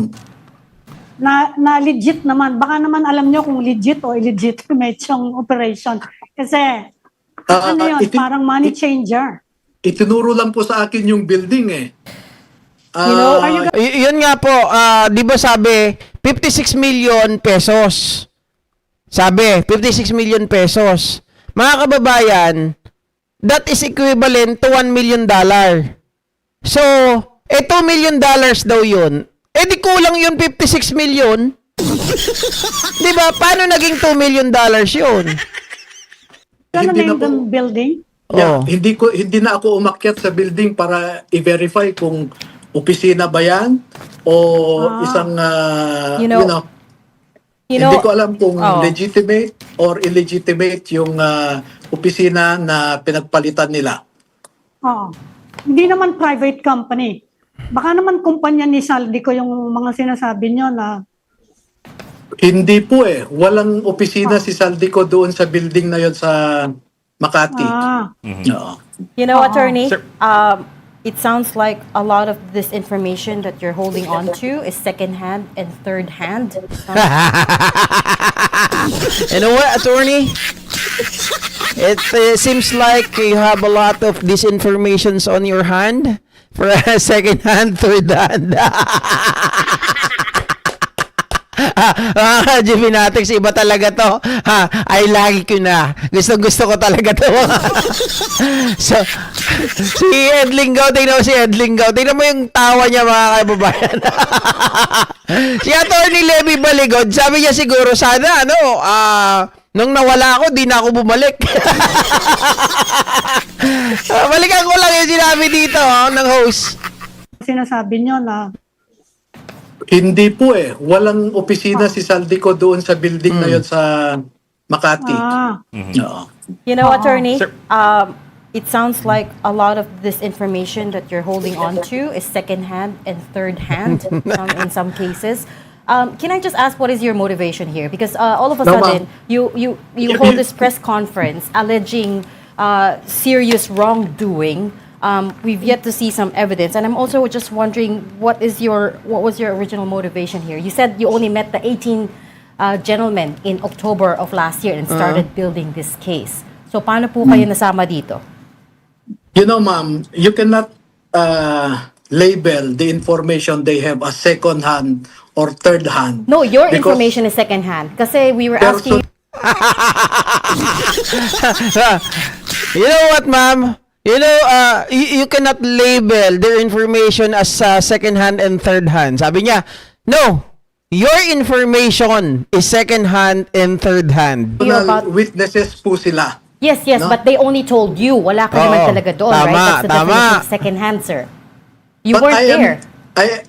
Na legit naman. Baka naman alam nyo kung legit o illegitimate yung operation. Kasi, ano yun, parang money changer. Itinuro lang po sa akin yung building eh. You know, Are you Yun nga po, di ba sabi, 56 million pesos. Sabi, 56 million pesos. Mga kababayan, that is equivalent to $1 million. So, 2 million daw yun. Di kulang yun 56 million. Di ba? Paano naging $2 million yun? Ano Hindi na na po. yung building? Oh. Yeah, hindi na ako umakyat sa building para i-verify kung opisina ba yan o isang You know, hindi ko alam kung oh. legitimate or illegitimate yung opisina na pinagpalitan nila. Oo. Hindi naman private company. Baka naman kumpanya ni Saldico yung mga sinasabi nyo na Hindi po eh. Walang opisina si Saldico doon sa building na yon sa Makati. Oo. You know, attorney, Sir. it sounds like a lot of this information that you're holding on to is second-hand and third-hand. You know what, attorney? It seems like you have a lot of disinformations on your hand for a second hand, third hand. Mga Jiminatics, iba talaga to. Ay, lagi ko na. Gusto ko talaga to. So, si Ed Lingaw, tingnan mo si Ed Lingaw. Tingnan mo yung tawa niya, mga kababayan. Si Atty. Levy Baligod, sabi niya siguro, sana, nung nawala ako, di na ako bumalik. Balikan ko lang yung sinabi dito, ng host. sinasabi nyo na Hindi po eh. Walang opisina si Saldico doon sa building na yon sa Makati. Oo. You know, attorney, Sir. it sounds like a lot of this information that you're holding on to is second-hand and third-hand in some cases. Can I just ask what is your motivation here? Because all of a No, sudden, ma'am. you hold this press conference alleging serious wrongdoing. We've yet to see some evidence, and I'm also just wondering what was your original motivation here? You said you only met the 18 gentlemen in October of last year and started building this case. So paano po kayo nasama dito? You know, ma'am, you cannot label the information they have as second hand or third hand. No, your Because information is second-hand. Kasi we were asking. You know what, ma'am? You know, you cannot label their information as second-hand and third-hand. Sabi niya, no, your information is second-hand and third-hand. about- witnesses po sila. Yes, No? but they only told you. Wala ka naman Oo. talaga doon, Tama, right? That's the tama. definition of second-hand, sir. You But weren't there.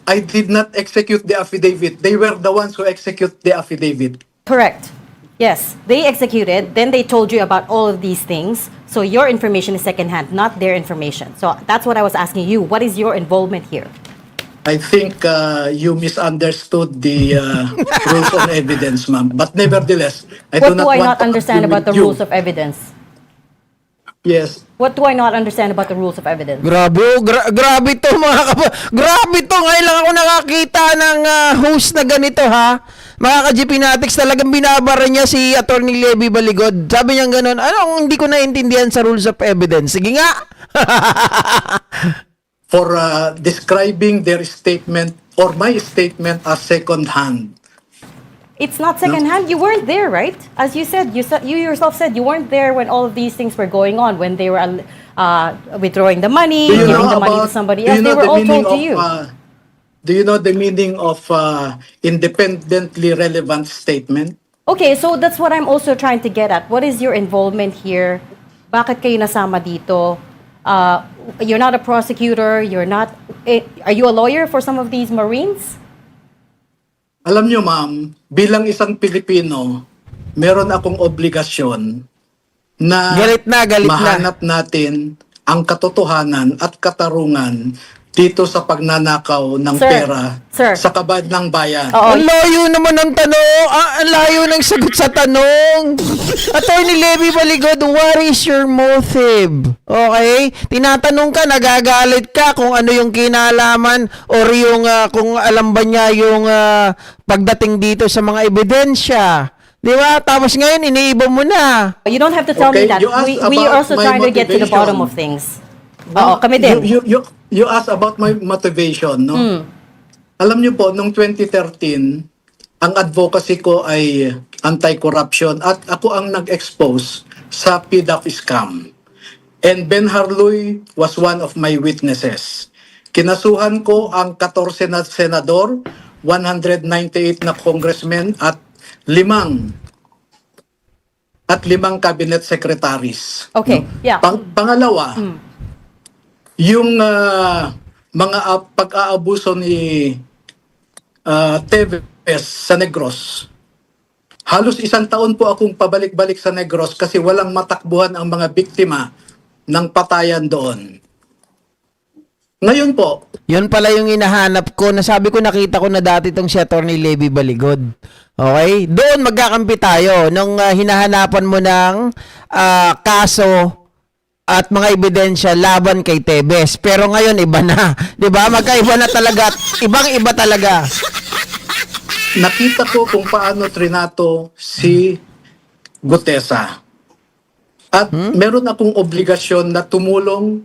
I did not execute the affidavit. They were the ones who execute the affidavit. Correct. Yes, they executed. Then they told you about all of these things. So your information is second-hand, not their information. So that's what I was asking you. What is your involvement here? I think you misunderstood the rules on evidence, ma'am. But nevertheless, I What do not do I want not to understand argue about the with you. rules of evidence? Yes. What do I not understand about the rules of evidence? Grabe, grabe to grabe to. Ngayon lang ako nakakita ng host na ganito, ha. Mga ka-GPnatics, talagang binabara niya si Atty. Levy Baligod. Sabi niya gano'n, hindi ko naintindihan sa rules of evidence. Sige nga. For describing their statement or my statement as second hand. It's not second-hand. You weren't there, right? As you said, you yourself said you weren't there when all of these things were going on, when they were withdrawing the money, Do you giving know the money to about- somebody do else. you They know were the all meaning told to of, you. Do you know the meaning of independently relevant statement? Okay, so that's what I'm also trying to get at. What is your involvement here? Bakit kayo nasama dito? You're not a prosecutor. You're not. Are you a lawyer for some of these Marines? Alam nyo, ma'am, bilang isang Pilipino, meron akong obligasyon na Galit na. mahanap natin ang katotohanan at katarungan dito sa pagnanakaw ng Sir, pera sir. sa kabad ng bayan. Oo. Ang layo naman ng tanong. Ang layo ng sagot sa tanong. Attorney Levy Baligod, what is your motive? Okay? Tinatanong ka, nagagalit ka kung ano yung kinalaman or yung kung alam ba niya yung pagdating dito sa mga ebidensya. Di ba? Tapos ngayon, iniiba mo na. You don't have to tell Okay, me that. you asked We about also my trying to get to the motivation. bottom of things. Oo, kami din. You asked about my motivation, no? Alam niyo po, noong 2013, ang advocacy ko ay anti-corruption at ako ang nag-expose sa PDAF scam. And Ben Harloy was one of my witnesses. Kinasuhan ko ang 14 na senador, 198 na congressmen at 5 cabinet secretaries. Okay, yeah. Pangalawa, yung mga pag-aabuso ni Teves sa Negros. Halos 1 taon po akong pabalik-balik sa Negros kasi walang matakbuhan ang mga biktima ng patayan doon. Ngayon po, Yun pala yung hinahanap ko. Nasabi ko, nakita ko na dati itong si Attorney Levy Baligod. Okay? Doon magkakampi tayo nung hinahanapan mo ng kaso at mga ebidensya laban kay Tebes. Pero ngayon, iba na. 'Di ba? Magkaiba na talaga. Ibang-iba talaga. nakita ko kung paano trinato si Gutesa. At meron akong obligasyon na tumulong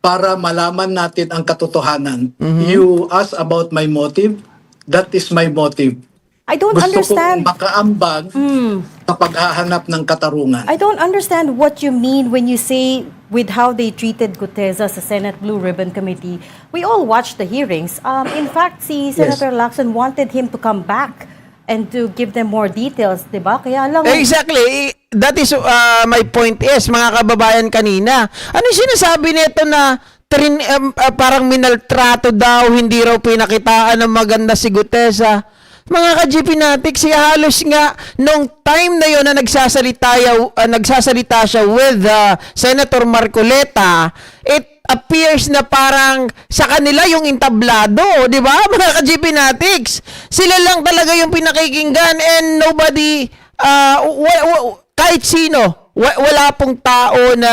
para malaman natin ang katotohanan. You ask about my motive. That is my motive. I don't Gusto understand. kong makaambag sa paghahanap ng katarungan. I don't understand what you mean when you say with how they treated Gutesa sa Senate Blue Ribbon Committee. We all watched the hearings. In fact, si Senator Lacson wanted him to come back and to give them more details, di ba? Kaya lang... Exactly. That is my point is, mga kababayan kanina. Ano yung sinasabi nito na parang minaltrato daw, hindi raw pinakitaan ng maganda si Gutesa? Mga ka-GP natik, siya halos nga nung time na yon na nagsasalita siya with Senator Marcoleta, it appears na parang sa kanila yung entablado, di ba? Mga ka-GP natics, sila lang talaga yung pinakikinggan and nobody, kahit sino, wala pong tao na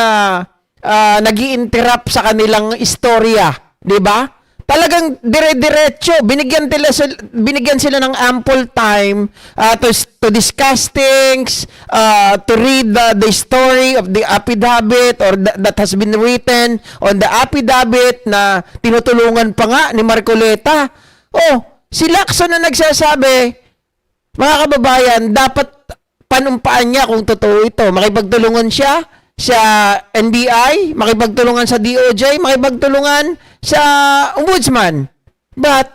nag-i-interrupt sa kanilang istorya, di ba? Talagang dire-diretso, binigyan sila ng ample time to discuss things, to read the story of the affidavit or that has been written on the affidavit na tinutulungan pa nga ni Marcoleta. Oh, si Lacson na nagsasabi, mga kababayan, dapat panumpaan niya kung totoo ito. Makipagtulungan siya sa NBI, makipagtulungan sa DOJ, makipagtulungan sa Ombudsman. But,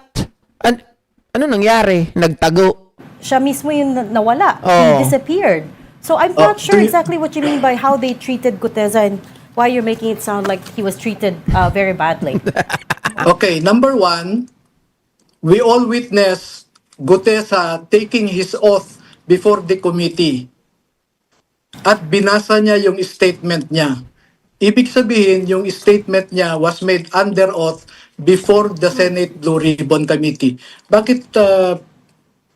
ano nangyari? Nagtago. Siya mismo yung nawala. Oh. He disappeared. So I'm not sure exactly what you mean by how they treated Gutesa and why you're making it sound like he was treated very badly. Okay, number 1, we all witnessed Gutesa taking his oath before the committee. At binasa niya yung statement niya. Ibig sabihin, yung statement niya was made under oath before the Senate Blue Ribbon Committee. Bakit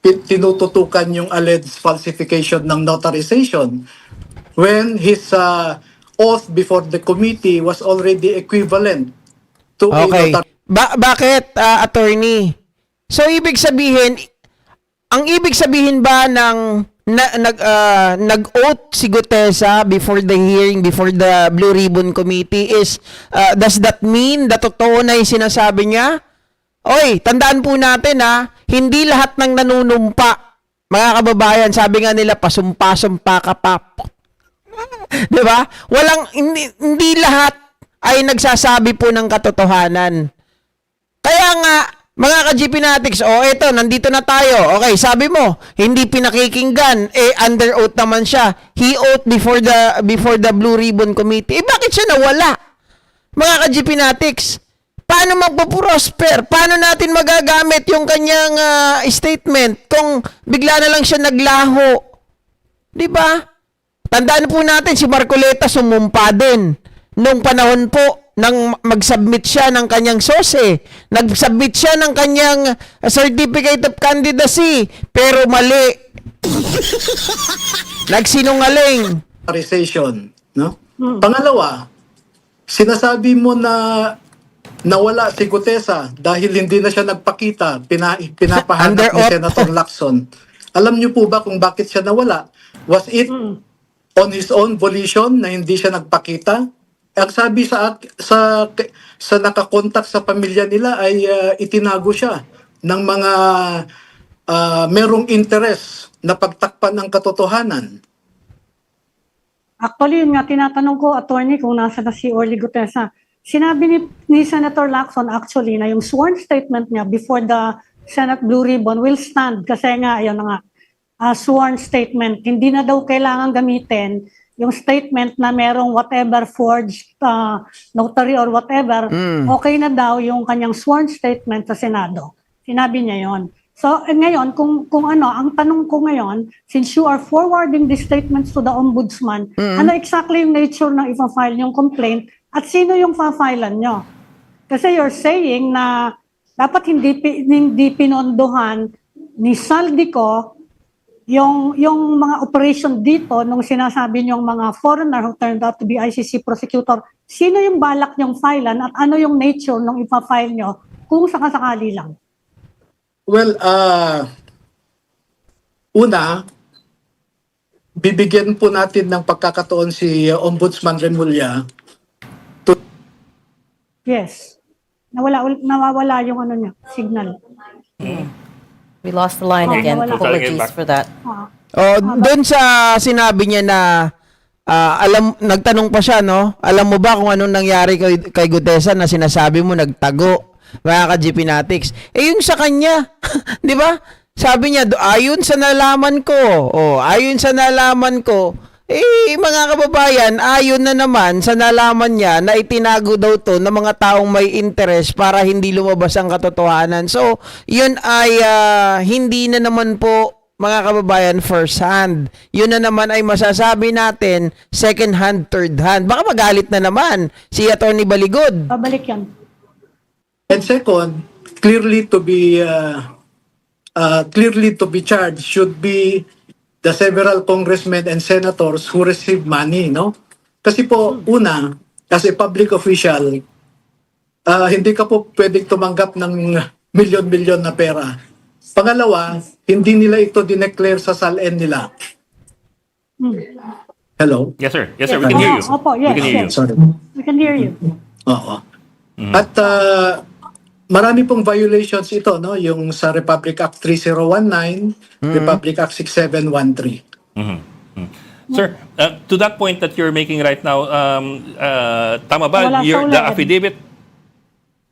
tinututukan yung alleged falsification ng notarization when his oath before the committee was already equivalent to a Okay. notarization? Bakit, attorney? So, ibig sabihin, ang ibig sabihin ba ng nag-oath si Gutesa before the hearing, before the Blue Ribbon Committee is, does that mean na totoo na yung sinasabi niya? Oy, tandaan po natin hindi lahat ng nanunumpa, mga kababayan, sabi nga nila, pasumpa-sumpa ka pa. Diba? Hindi lahat ay nagsasabi po ng katotohanan. Kaya nga, mga ka-GP Natics, eto, nandito na tayo. Okay, sabi mo, hindi pinakikinggan. Under oath naman siya. He oath before the Blue Ribbon Committee. Bakit siya nawala? Mga ka-GP Natics, Paano magpo-prosper? Paano natin magagamit yung kanyang statement kung bigla na lang siya naglaho? 'Di ba? Tandaan po natin si Marcoleta sumumpa din nung panahon po nang mag-submit siya ng kanyang SOSE. Nag-submit siya ng kanyang Certificate of Candidacy pero mali. Nagsinungaling. Authorization, no? Pangalawa, sinasabi mo na nawala si Gutesa dahil hindi na siya nagpakita, pinapahanap Under ni oath. Senator Lacson. Alam niyo po ba kung bakit siya nawala? Was it on his own volition na hindi siya nagpakita? Ang sabi sa nakakontak sa pamilya nila ay itinago siya ng mga merong interest na pagtakpan ng katotohanan. Actually, yun nga, tinatanong ko, attorney, kung nasa na si Orly Gutesa. Sinabi ni Senator Lacson actually na yung sworn statement niya before the Senate Blue Ribbon will stand kasi nga, ayun na nga, sworn statement. Hindi na daw kailangan gamitin yung statement na merong whatever forged notary or whatever, okay na daw yung kanyang sworn statement sa Senado. Sinabi niya yon. So, ngayon, kung ano, ang tanong ko ngayon, since you are forwarding these statements to the Ombudsman, ano exactly yung nature ng ipa-file yung complaint at sino yung fa-filean nyo? Kasi you're saying na dapat hindi pinondohan ni Saldico yung mga operation dito nung sinasabi niyong mga foreigner who turned out to be ICC prosecutor. Sino yung balak niyong filean at ano yung nature ng ipa-file nyo kung sakasakali lang? Well, una, bibigyan po natin ng pagkakataon si Ombudsman Remulla. Yes. Nawawala yung ano niya, signal. We lost the line again. Wala. Apologies for that. Doon sa sinabi niya na nagtanong pa siya, no? Alam mo ba kung anong nangyari kay Gutesa na sinasabi mo nagtago? Mga ka-GPnatics. Yung sa kanya, 'di ba? Sabi niya, ayon sa nalaman ko, mga kababayan, ayon na naman sa nalaman niya na itinago daw to ng mga taong may interest para hindi lumabas ang katotohanan. So, yun ay hindi na naman po, mga kababayan, first hand. Yun na naman ay masasabi natin second hand, third hand. Baka magalit na naman si Atty. Baligod. Babalik yan. And second, clearly to be charged should be the several congressmen and senators who receive money, no? Kasi po, una, as a public official, hindi ka po pwedeng tumanggap ng milyon-milyon na pera. Pangalawa, hindi nila ito dineclare sa SALN nila. Hello? Yes, sir. Yes, sir. We can hear you. Opo, yes, We can hear you. yes. Sorry. We can hear you. Oo. At marami pong violations ito, no? Yung sa Republic Act 3019, Republic Act 6713. Sir, to that point that you're making right now, tama ba? Wala sa The ulan. affidavit?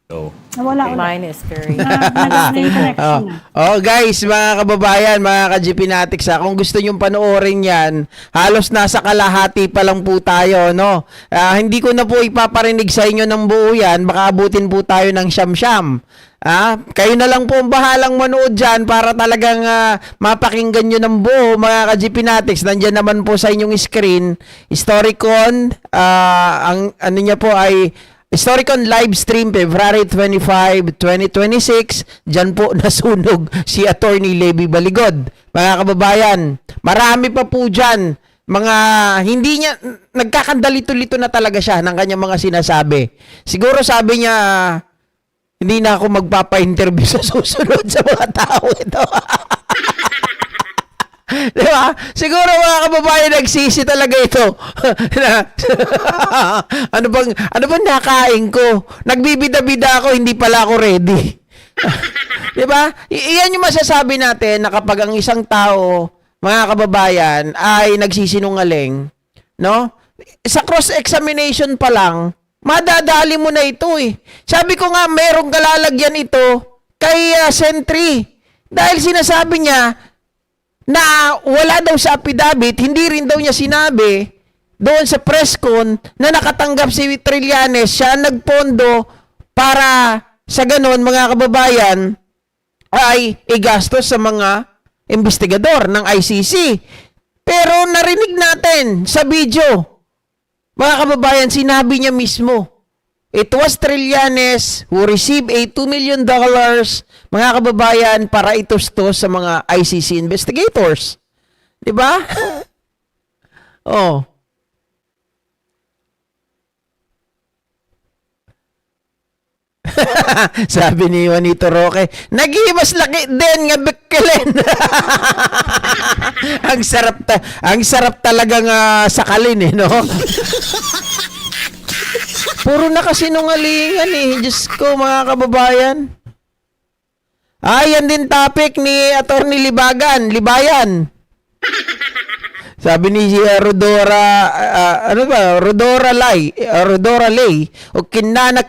Oh. Nawala ulit. Mine is very... Na yung connection na. Guys, mga kababayan, mga ka-GPnatics, kung gusto nyong panoorin yan, halos nasa kalahati pa lang po tayo, no? Hindi ko na po ipaparinig sa inyo ng buo yan, baka abutin po tayo ng siyam-siyam. Kayo na lang po ang bahalang manood dyan para talagang mapakinggan nyo ng buo, mga ka-GPnatics. Nandyan naman po sa inyong screen, Historicon, ang ano niya po ay Historicon live stream February 25, 2026. Diyan po nasunog si Attorney Levy Baligod. Mga kababayan, marami pa po diyan. Mga hindi niya nagkakandalito-lito na talaga siya ng kanyang mga sinasabi. Siguro sabi niya hindi na ako magpapa-interview sa susunod sa mga tao ito. Di ba? Siguro mga kababayan nagsisi talaga ito. ano bang nakain ko? Nagbibida-bida ako, hindi pala ako ready. Di ba? Iyan yung masasabi natin na kapag ang isang tao, mga kababayan, ay nagsisinungaling, no? Sa cross-examination pa lang, madadali mo na ito eh. Sabi ko nga, merong kalalagyan ito kay Sentry. Dahil sinasabi niya, na wala daw sa affidavit, hindi rin daw niya sinabi doon sa press con na nakatanggap si Trillanes, siya nagpondo para sa ganun, mga kababayan, ay igastos sa mga investigador ng ICC. Pero narinig natin sa video, mga kababayan, sinabi niya mismo, it was Trillanes who received a $2 million, mga kababayan, para itustos sa mga ICC investigators. Diba? Oh. Sabi ni Juanito Roque, nag-iwas laki din nga Bekelen. ang sarap talagang sakalin no. Puro na kasinungalingan Diyos ko, mga kababayan. Yan din topic ni Attorney Libayan. Sabi ni Rodora Lay, o kinanak